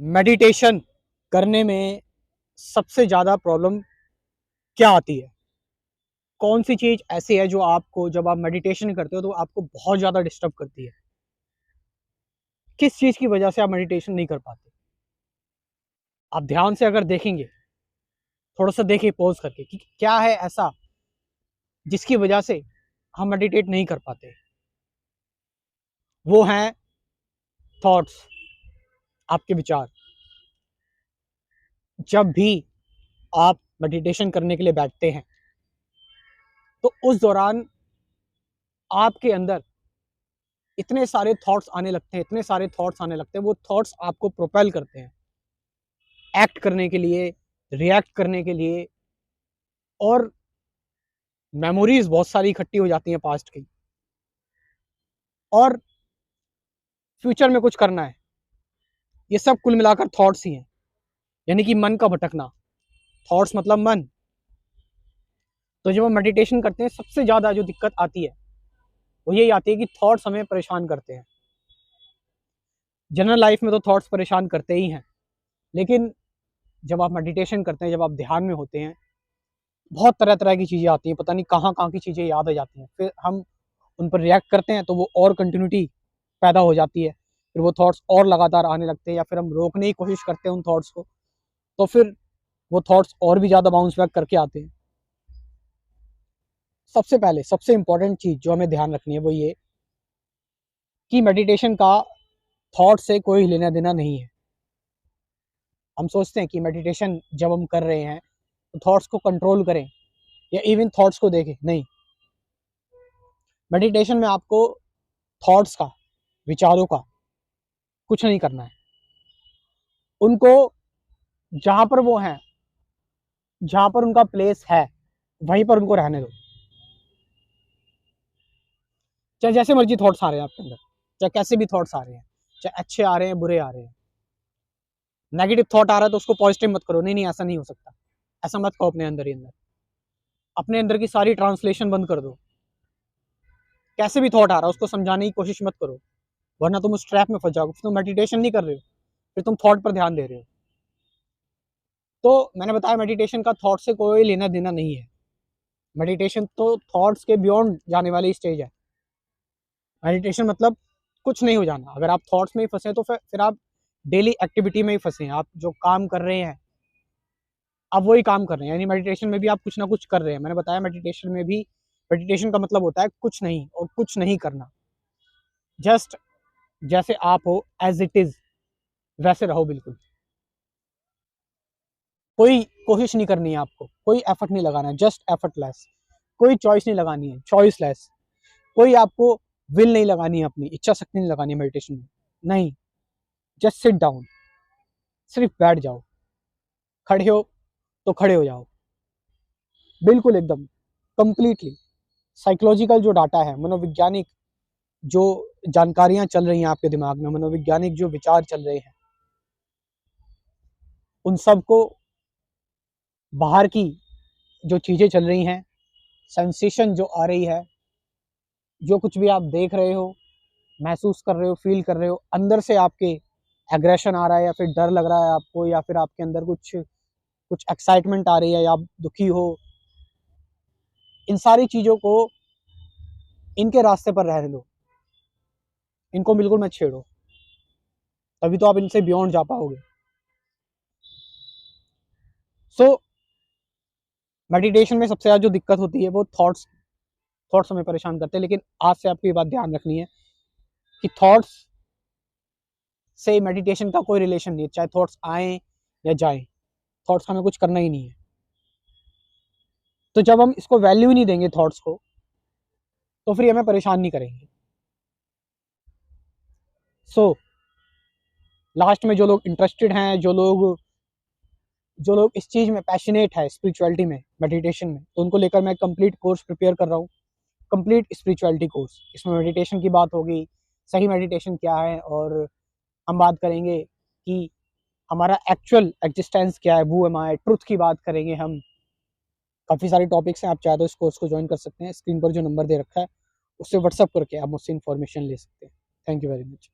Meditation करने में सबसे ज़्यादा प्रॉब्लम क्या आती है? कौन सी चीज़ ऐसी है जो आपको जब आप मेडिटेशन करते हो तो आपको बहुत ज़्यादा डिस्टर्ब करती है? किस चीज़ की वजह से आप मेडिटेशन नहीं कर पाते? आप ध्यान से अगर देखेंगे, थोड़ा-सा देखिए पॉज़ करके कि क्या है ऐसा जिसकी वजह से हम मेडिटेट नहीं कर पाते? वो हैं थॉट्स, आपके विचार। जब भी आप मेडिटेशन करने के लिए बैठते हैं, तो उस दौरान आपके अंदर इतने सारे थॉट्स आने लगते हैं, इतने सारे थॉट्स आने लगते हैं, वो थॉट्स आपको प्रोपेल करते हैं, एक्ट करने के लिए, रिएक्ट करने के लिए और मेमोरीज़ बहुत सारी इकट्ठी हो जाती हैं पास्ट की और फ्यूचर में कुछ करना है। ये सब कुल मिलाकर थॉट्स ही हैं, यानी कि मन का भटकना। थॉट्स मतलब मन। तो जब हम मेडिटेशन करते हैं, सबसे ज़्यादा जो दिक्कत आती है, वो यही आती है कि थॉट्स हमें परेशान करते हैं। जनरल लाइफ में तो थॉट्स परेशान करते ही हैं, लेकिन जब आप मेडिटेशन करते हैं, जब आप ध्यान में होते हैं, बहुत तरह-तरह की चीज़ें आती हैं, पता नहीं कहाँ-कहाँ की चीज़ें याद आ जाती हैं। फिर हम उन पर रिएक्ट करते हैं, तो वो और कंटिन्यूटी पैदा हो जाती है। फिर वो थॉट्स और लगातार आने लगते हैं या फिर हम रोकने की कोशिश करते हैं उन थॉट्स को, तो फिर वो थॉट्स और भी ज़्यादा बाउंस बैक करके आते हैं। सबसे पहले, सबसे इम्पोर्टेंट चीज़ जो हमें ध्यान रखनी है, वो ये कि मेडिटेशन का थॉट से कोई लेना-देना नहीं है। हम सोचते हैं कि मेडिटेशन जब हम कर रहे हैं, तो थॉट्स को कंट्रोल करें या इवन थॉट्स को देखें, नहीं। मेडिटेशन में आपको थॉट्स का, विचारों का कुछ नहीं करना है। उनको जहाँ पर वो हैं, जहाँ पर उनका प्लेस है, वहीं पर उनको रहने दो। चाहे जैसे मर्ज़ी थॉट्स आ रहे हैं आपके अंदर, चाहे कैसे भी थॉट्स आ रहे हैं, चाहे अच्छे आ रहे हैं, बुरे आ रहे हैं। नेगेटिव थॉट आ रहा है तो उसको पॉजिटिव मत करो, नहीं, ऐसा नहीं हो सकता। ऐसा मत कहो अपने अंदर ही अंदर। अपने अंदर की सारी ट्रांसलेशन बंद कर दो। कैसे भी थॉट आ रहा है उसको समझाने की कोशिश मत करो, वरना तुम उस ट्रैप में फँस जाओगे। फिर तुम मेडिटेशन नहीं कर रहे हो, फिर तुम थॉट पर ध्यान दे रहे हो। तो मैंने बताया मेडिटेशन का थॉट से कोई लेना-देना नहीं है। मेडिटेशन तो थॉट्स के बियॉन्ड जाने वाली स्टेज है। मेडिटेशन मतलब कुछ नहीं हो जाना। अगर आप थॉट्स में ही फँसे तो फिर आप डेली एक्टिविटी में ही फँसे हैं। आप जो काम कर रहे हैं, आप वही काम कर रहे हैं। यानी मेडिटेशन में भी आप कुछ ना कुछ कर रहे हैं। मैंने बताया मेडिटेशन में भी मेडिटेशन का मतलब होता है कुछ नहीं और कुछ नहीं करना। जस्ट जैसे आप हो एज़ इट इज़ वैसे रहो बिल्कुल। कोई कोशिश नहीं करनी है आपको, कोई एफर्ट नहीं लगाना है, जस्ट एफर्टलेस। कोई चॉइस नहीं लगानी है, चॉइसलेस। कोई आपको विल नहीं लगानी है, अपनी इच्छा शक्ति नहीं लगानी है मेडिटेशन में। नहीं, जस्ट सिट डाउन, सिर्फ बैठ जाओ। खड़े हो तो खड़े हो जाओ, बिल्कुल एकदम कंप्लीटली। साइकोलॉजिकल जो डाटा है, मनोवैज्ञानिक जो जानकारियां चल रही हैं आपके दिमाग में, मनोवैज्ञानिक जो विचार चल रहे हैं, उन सब को बाहर की जो चीज़ें चल रही हैं, सेंसेशन जो आ रही है, जो कुछ भी आप देख रहे हो, महसूस कर रहे हो, फील कर रहे हो, अंदर से आपके एग्रेशन आ रहा है या फिर डर लग रहा है आपको या फिर आपके अंदर कुछ कुछ एक्साइटमेंट आ रही है या आप दुखी हो, इन सारी चीज़ों को इनके रास्ते पर रहने दो। इनको बिल्कुल मत छेड़ो, तभी तो आप इनसे बियॉन्ड जा पाओगे। सो मेडिटेशन में सबसे ज़्यादा जो दिक्कत होती है वो थॉट्स थॉट्स हमें परेशान करते हैं। लेकिन आज से आपको ये बात ध्यान रखनी है कि थॉट्स से मेडिटेशन का कोई रिलेशन नहीं है। चाहे थॉट्स आएँ या जाएँ, थॉट्स का हमें कुछ करना ही नहीं है। तो जब हम इसको वैल्यू ही नहीं देंगे थॉट्स को, तो फिर ये हमें परेशान नहीं करेंगे। सो लास्ट में जो लोग इंटरेस्टेड हैं, जो लोग इस चीज़ में पैशनेट है, स्पिरिचुअलिटी में, मेडिटेशन में, तो उनको लेकर मैं कंप्लीट कोर्स प्रिपेयर कर रहा हूँ। Complete spirituality course. इसमें मेडिटेशन की बात होगी, सही मेडिटेशन क्या है, और हम बात करेंगे कि हमारा एक्चुअल एग्जिस्टेंस क्या है, हू एम आई, ट्रुथ की बात करेंगे हम। काफ़ी सारे टॉपिक्स हैं, आप चाहे तो इस कोर्स को ज्वाइन कर सकते हैं। स्क्रीन पर जो नंबर दे रखा है, उससे व्हाट्सअप करके आप मुझसे इन्फॉर्मेशन ले सकते हैं। Thank you very much.